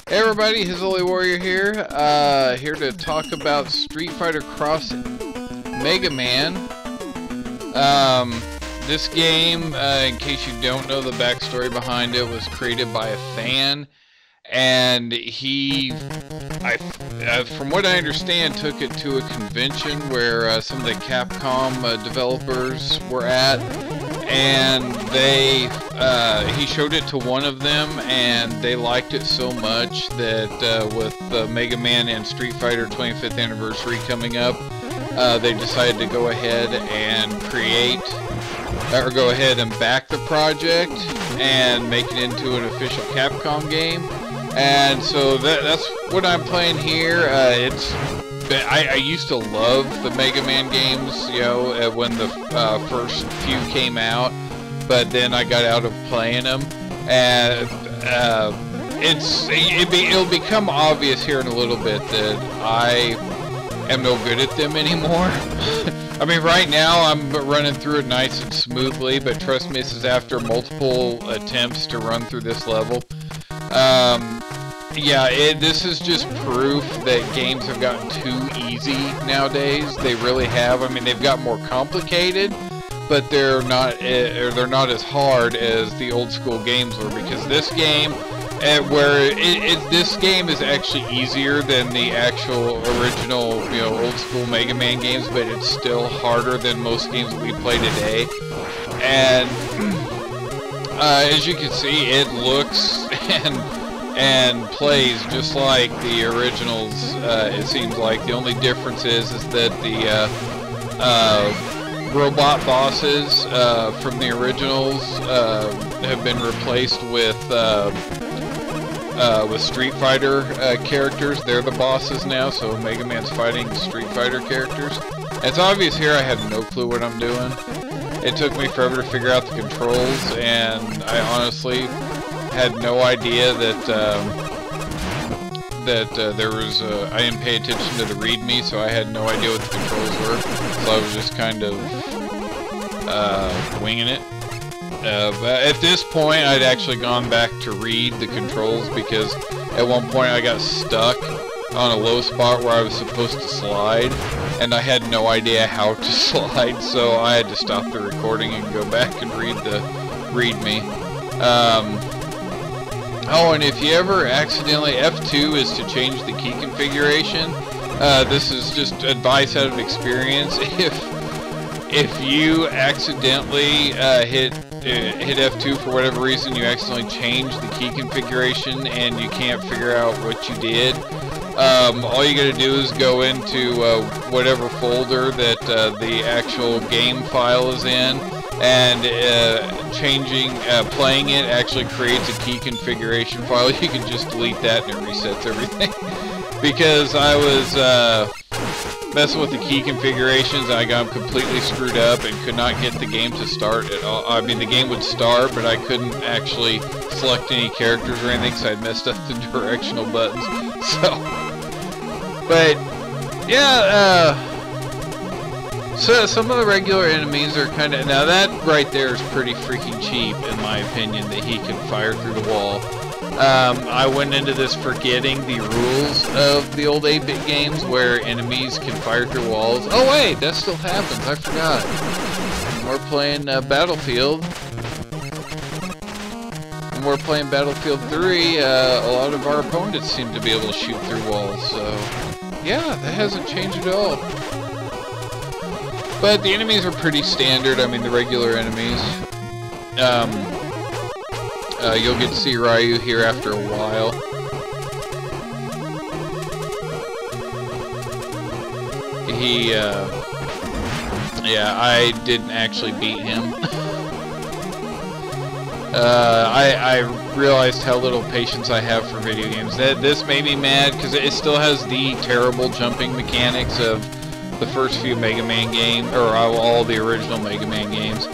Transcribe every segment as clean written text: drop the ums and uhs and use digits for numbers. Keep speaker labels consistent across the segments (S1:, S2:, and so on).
S1: Hey everybody, His Holy Warrior here, here to talk about Street Fighter Cross Mega Man. This game, in case you don't know the backstory behind it, was created by a fan, and he, from what I understand, took it to a convention where some of the Capcom developers were at, and he showed it to one of them, and they liked it so much that with Mega Man and Street Fighter 25th anniversary coming up, they decided to go ahead and go ahead and back the project and make it into an official Capcom game. And so that's what I'm playing here. I used to love the Mega Man games, you know, when the first few came out, but then I got out of playing them, and it'll become obvious here in a little bit that I am no good at them anymore. I mean, right now I'm running through it nice and smoothly, but trust me, this is after multiple attempts to run through this level. Yeah, this is just proof that games have gotten too easy nowadays. They really have. I mean, they've got more complicated, but they're not as hard as the old school games were. Because this game, this game is actually easier than the actual original, you know, old school Mega Man games, but it's still harder than most games that we play today. And as you can see, it looks and plays just like the originals. It seems like the only difference is that the robot bosses from the originals have been replaced with Street Fighter characters. They're the bosses now, so Mega Man's fighting Street Fighter characters. It's obvious here I have no clue what I'm doing. It took me forever to figure out the controls, and I honestly had no idea that there was I didn't pay attention to the readme, so I had no idea what the controls were, so I was just kind of winging it. But at this point I'd actually gone back to read the controls, because at one point I got stuck on a low spot where I was supposed to slide, and I had no idea how to slide, so I had to stop the recording and go back and read the readme. Oh, and if you ever accidentally, F2 is to change the key configuration. This is just advice out of experience. If you accidentally hit F2 for whatever reason, you accidentally change the key configuration and you can't figure out what you did, all you gotta do is go into whatever folder that the actual game file is in, and playing it actually creates a key configuration file. You can just delete that and it resets everything. Because I was messing with the key configurations, and I got them completely screwed up and could not get the game to start at all. I mean, the game would start, but I couldn't actually select any characters or anything, so I messed up the directional buttons. So, but yeah, so some of the regular enemies are kind of, now that right there is pretty freaking cheap in my opinion, that he can fire through the wall. I went into this forgetting the rules of the old 8-bit games where enemies can fire through walls. Oh wait, that still happens, I forgot. We're playing Battlefield. When we're playing Battlefield 3, a lot of our opponents seem to be able to shoot through walls, so yeah, that hasn't changed at all. But the enemies are pretty standard, I mean the regular enemies. You'll get to see Ryu here after a while. Yeah, I didn't actually beat him. I realized how little patience I have for video games. This made me mad, because it still has the terrible jumping mechanics of the first few Mega Man games, or all the original Mega Man games.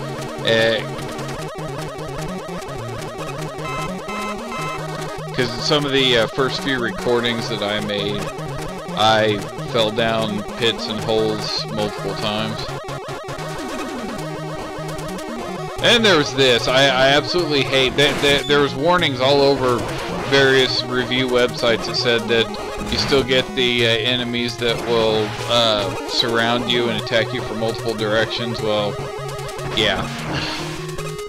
S1: Because in some of the first few recordings that I made, I fell down pits and holes multiple times. And there was this. I absolutely hate that. There was warnings all over various review websites that said that you still get the enemies that will surround you and attack you from multiple directions. Well, yeah,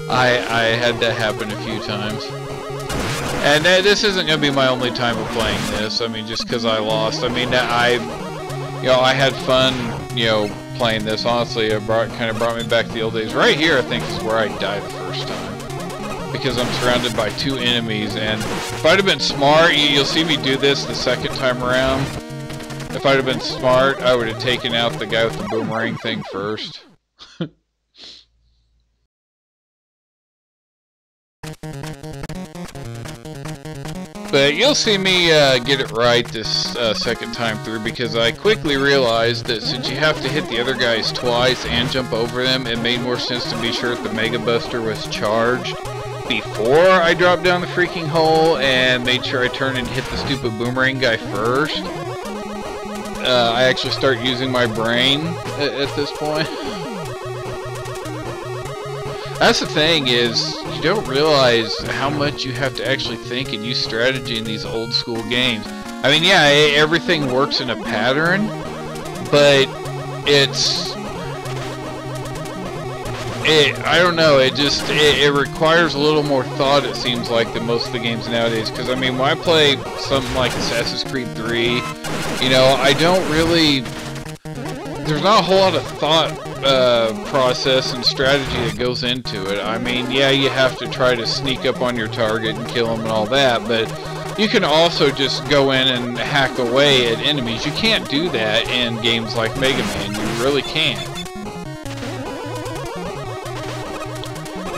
S1: I had that happen a few times. And this isn't going to be my only time of playing this. I mean, just because I lost. I mean, I had fun, playing this. Honestly, it kind of brought me back to the old days. Right here, I think, is where I died the first time. Because I'm surrounded by 2 enemies. And if I'd have been smart, you'll see me do this the second time around. If I'd have been smart, I would have taken out the guy with the boomerang thing first. But you'll see me get it right this second time through, because I quickly realized that since you have to hit the other guys twice and jump over them, it made more sense to be sure that the Mega Buster was charged before I dropped down the freaking hole and made sure I turned and hit the stupid boomerang guy first. I actually start using my brain at this point. That's the thing, is you don't realize how much you have to actually think and use strategy in these old school games. I mean, yeah, everything works in a pattern, but I don't know, it requires a little more thought, it seems like, than most of the games nowadays. Because, I mean, when I play something like Assassin's Creed 3, I don't really... There's not a whole lot of thought process and strategy that goes into it. I mean, yeah, you have to try to sneak up on your target and kill them and all that, but you can also just go in and hack away at enemies. You can't do that in games like Mega Man. You really can't.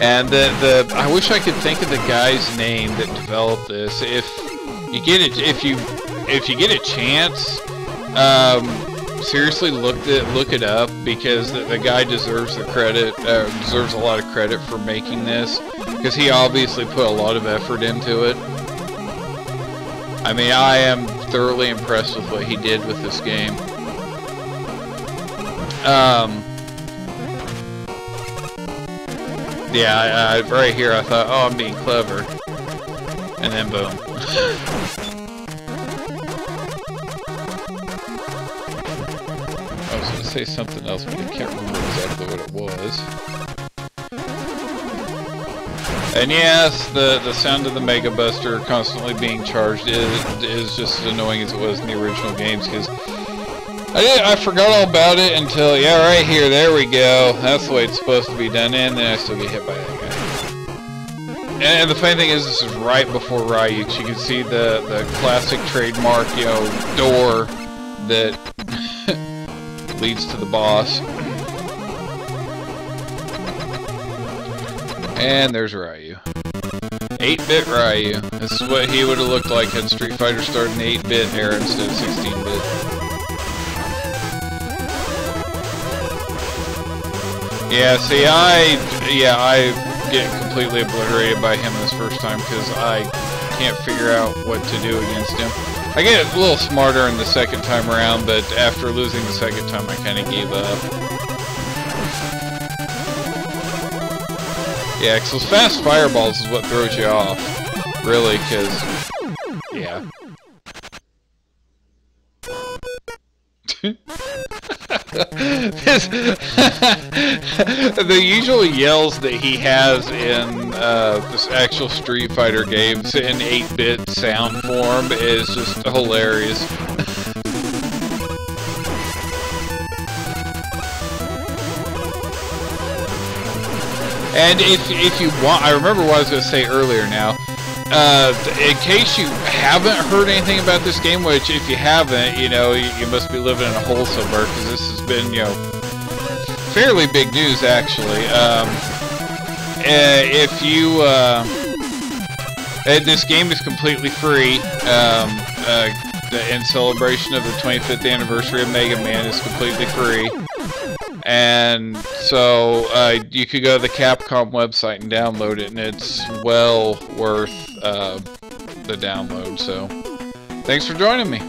S1: And I wish I could think of the guy's name that developed this. If you get a chance, seriously look it up, because the guy deserves the credit, deserves a lot of credit for making this, because he obviously put a lot of effort into it. I mean, I am thoroughly impressed with what he did with this game. Yeah, right here I thought, oh, I'm being clever, and then boom. I was going to say something else, but I can't remember exactly what it was. And yes, the sound of the Mega Buster constantly being charged is just as annoying as it was in the original games, because I forgot all about it until, yeah, right here, there we go. That's the way it's supposed to be done, and then I still get hit by that guy. And the funny thing is, this is right before Ryuk. You can see the classic trademark, door that leads to the boss. And there's Ryu. 8-bit Ryu. This is what he would have looked like had Street Fighter started in the 8-bit era instead of 16-bit. Yeah, see, I get completely obliterated by him this first time because I can't figure out what to do against him. I get a little smarter in the second time around, but after losing the second time, I kind of gave up. Yeah, because those fast fireballs is what throws you off, really, because, yeah. The usual yells that he has in this actual Street Fighter games in 8-bit sound form is just hilarious. And if you want, I remember what I was going to say earlier now. In case you haven't heard anything about this game, which if you haven't, you must be living in a hole somewhere, because this has been, fairly big news actually. If you, this game is completely free. In celebration of the 25th anniversary of Mega Man, is completely free. And so you could go to the Capcom website and download it, and it's well worth the download. So thanks for joining me.